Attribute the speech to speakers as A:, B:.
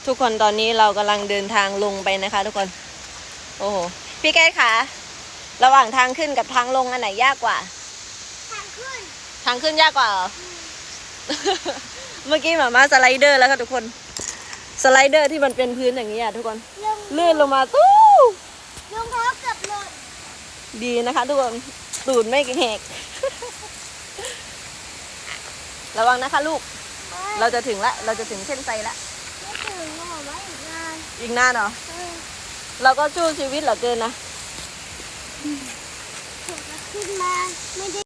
A: ทุกคนตอนนี้เรากำลังเดินทางลงไปนะคะ ทุกคนโอ้โหพี่แก้คะระหว่างทางขึ้นกับทางลงอันไหนยากกว่า
B: ทางขึ้น
A: ยากกว่าเหรอ เมื่อกี้หมาสไลเดอร์แล้วค่ะทุกคนสไลเดอร์ที่มันเป็นพื้นอย่างนี้อ่ะทุกคนลื่นลงมาตู้
B: รองเท้าเกือบหล่น
A: ดีนะคะทุกคนตูดไม่แหก ระวังนะคะลูกเราจะถึงละเราจะถึงเส้นชัยละ
B: ไม่ถึงหรอกว่าอีกนาน
A: อีกนานเหรอเราก็สู้ชีวิตเหลือเกินนะ
B: ถึงจะขึ้นมาไม่ได้